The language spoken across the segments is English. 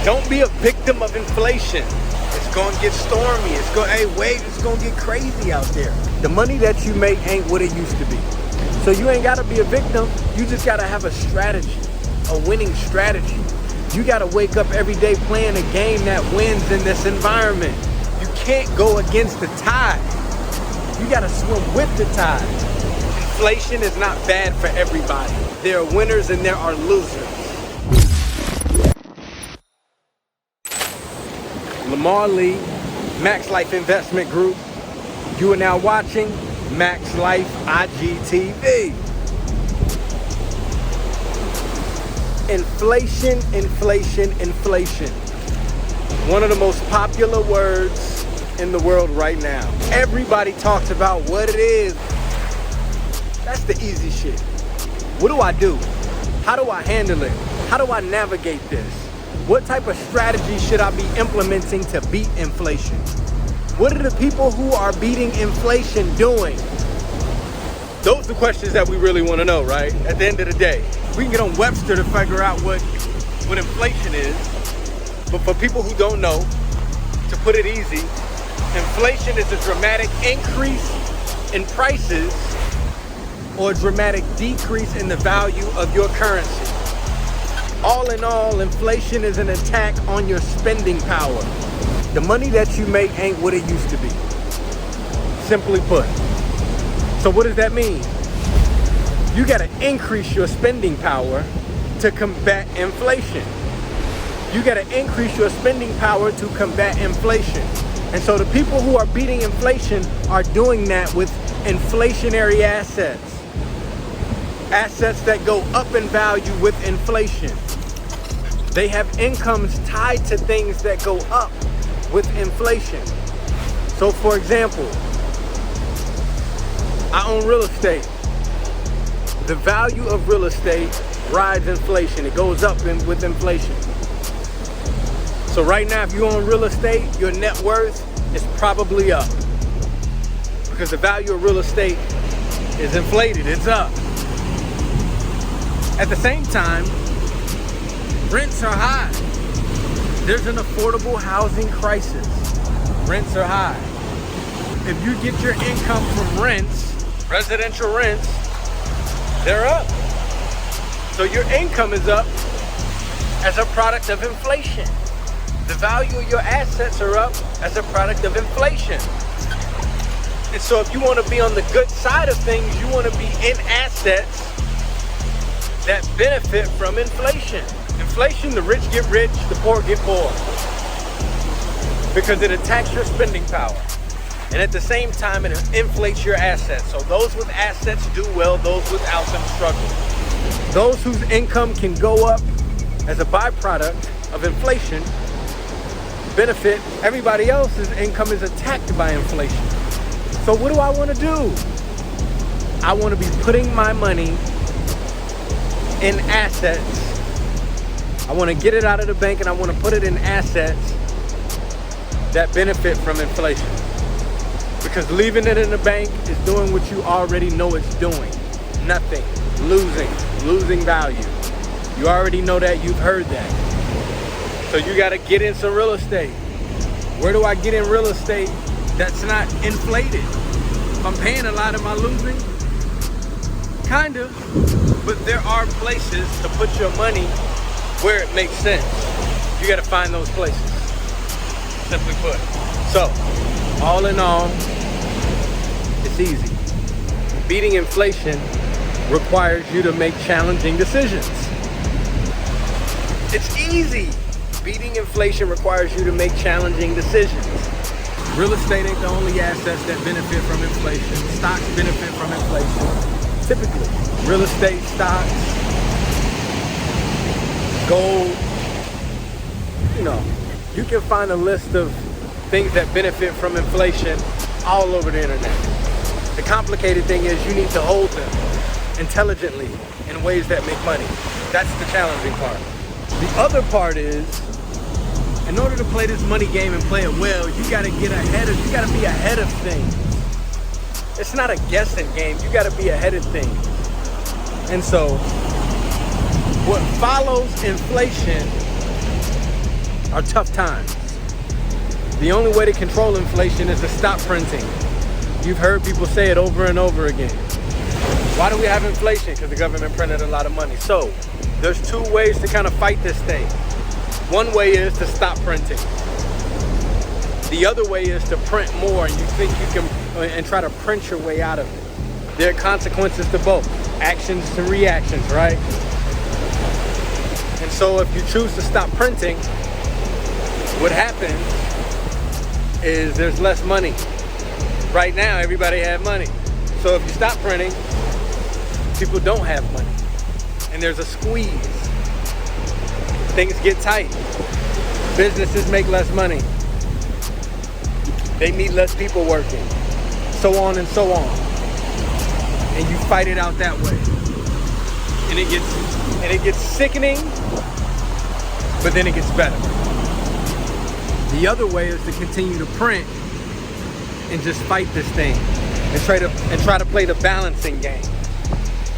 Don't be a victim of inflation. It's gonna get stormy. It's gonna get crazy out there. The money that you make ain't what it used to be. So you ain't gotta be a victim. You just gotta have a strategy, a winning strategy. You gotta wake up every day playing a game that wins in this environment. You can't go against the tide. You gotta swim with the tide. Inflation is not bad for everybody. There are winners and there are losers. Lamar Lee, Max Life Investment Group. You are now watching Max Life IGTV. Inflation, inflation, inflation. One of the most popular words in the world right now. Everybody talks about what it is. That's the easy shit. What do I do? How do I handle it? How do I navigate this? What type of strategy should I be implementing to beat inflation? What are the people who are beating inflation doing? Those are the questions that we really want to know, right? At the end of the day, we can get on Webster to figure out what inflation is. But for people who don't know, to put it easy, inflation is a dramatic increase in prices or a dramatic decrease in the value of your currency. All in all, inflation is an attack on your spending power. The money that you make ain't what it used to be. Simply put. So what does that mean? You gotta increase your spending power to combat inflation. You gotta increase your spending power to combat inflation. And so the people who are beating inflation are doing that with inflationary assets. Assets that go up in value with inflation. They have incomes tied to things that go up with inflation. So for example, I own real estate. The value of real estate rides inflation. It goes up with inflation. So right now, if you own real estate, your net worth is probably up because the value of real estate is inflated, it's up. At the same time, rents are high. There's an affordable housing crisis. Rents are high. If you get your income from rents, residential rents, they're up. So your income is up as a product of inflation. The value of your assets are up as a product of inflation. And so if you want to be on the good side of things, you want to be in assets that benefit from inflation. Inflation, the rich get rich, the poor get poor. Because it attacks your spending power. And at the same time, it inflates your assets. So those with assets do well, those without them struggle. Those whose income can go up as a byproduct of inflation benefit. Everybody else's income is attacked by inflation. So what do I want to do? I want to be putting my money in assets. I want to get it out of the bank and I want to put it in assets that benefit from inflation. Because leaving it in the bank is doing what you already know it's doing. Nothing. Losing value. You already know that, you've heard that. So you gotta get in some real estate. Where do I get in real estate that's not inflated? If I'm paying a lot, am I losing? Kinda. But there are places to put your money where it makes sense. You gotta find those places. Simply put. So, all in all, it's easy. Beating inflation requires you to make challenging decisions. It's easy. Beating inflation requires you to make challenging decisions. Real estate ain't the only assets that benefit from inflation. Stocks benefit from inflation. Typically, real estate, stocks, gold, you can find a list of things that benefit from inflation all over the internet. The complicated thing is you need to hold them intelligently in ways that make money. That's the challenging part. The other part is, in order to play this money game and play it well, you gotta be ahead of things. It's not a guessing game, you gotta be ahead of things. And so, what follows inflation are tough times. The only way to control inflation is to stop printing. You've heard people say it over and over again. Why do we have inflation? Because the government printed a lot of money. So there's two ways to kind of fight this thing. One way is to stop printing. The other way is to print more, and you think you can, and try to print your way out of it. There are consequences to both, actions to reactions, right? And so if you choose to stop printing, what happens is there's less money. Right now, everybody has money. So if you stop printing, people don't have money. And there's a squeeze. Things get tight. Businesses make less money. They need less people working. So on and so on. And you fight it out that way. And it gets sickening, but then it gets better. The other way is to continue to print and just fight this thing and try to play the balancing game.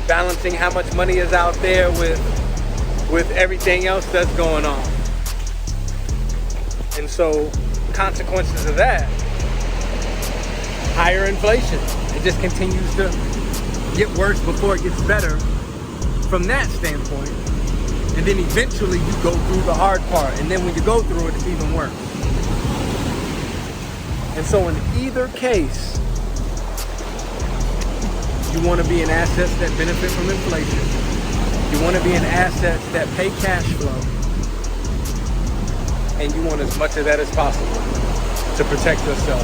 Balancing how much money is out there with everything else that's going on. And so consequences of that, higher inflation. It just continues to get worse before it gets better from that standpoint. And then eventually you go through the hard part. And then when you go through it, it's even worse. And so in either case, you want to be in assets that benefit from inflation. You want to be in assets that pay cash flow. And you want as much of that as possible to protect yourself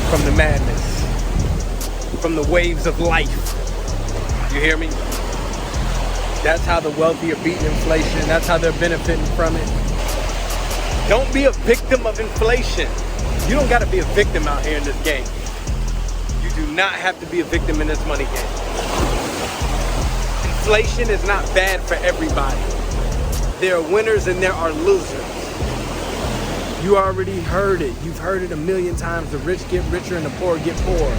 from the madness, from the waves of life. You hear me? That's how the wealthy are beating inflation. That's how they're benefiting from it. Don't be a victim of inflation. You don't got to be a victim out here in this game. You do not have to be a victim in this money game. Inflation is not bad for everybody. There are winners and there are losers. You already heard it. You've heard it a million times. The rich get richer and the poor get poorer.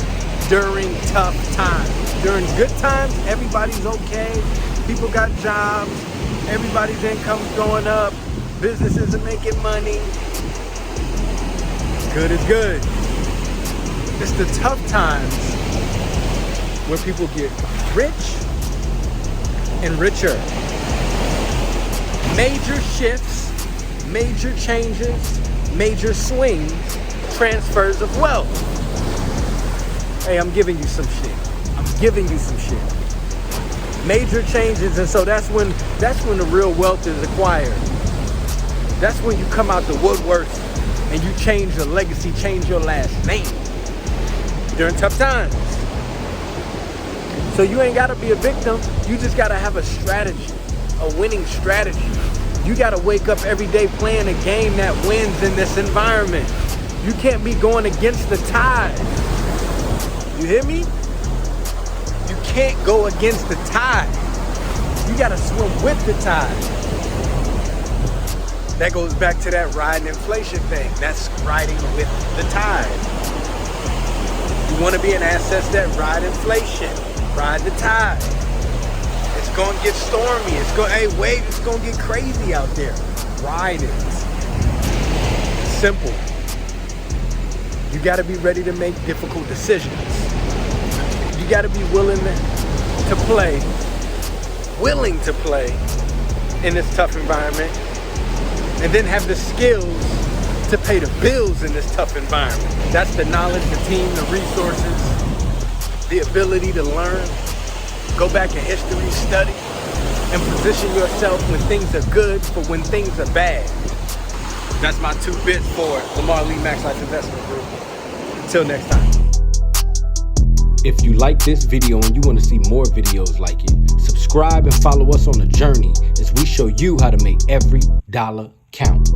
During tough times. During good times, everybody's okay. People got jobs. Everybody's income's going up. Businesses are making money. Good is good. It's the tough times where people get rich and richer. Major shifts, major changes, major swings, transfers of wealth. Hey, I'm giving you some shit. I'm giving you some shit. Major changes, and so that's when the real wealth is acquired. That's when you come out the woodwork and you change your legacy, change your last name during tough times. So you ain't gotta be a victim. You just gotta have a strategy, a winning strategy. You gotta wake up every day playing a game that wins in this environment. You can't be going against the tide. You hear me? You can't go against the tide. You gotta swim with the tide. That goes back to that riding inflation thing. That's riding with the tide. You want to be in assets that ride inflation, ride the tide. It's going to get stormy. It's going to get crazy out there. Ride it. Simple. You got to be ready to make difficult decisions. You got to be willing to play in this tough environment. And then have the skills to pay the bills in this tough environment. That's the knowledge, the team, the resources, the ability to learn, go back in history, study, and position yourself when things are good for when things are bad. That's my 2 bits for it. Lamar Lee, Max Life Investment Group. Until next time. If you like this video and you want to see more videos like it, subscribe and follow us on the journey as we show you how to make every dollar count.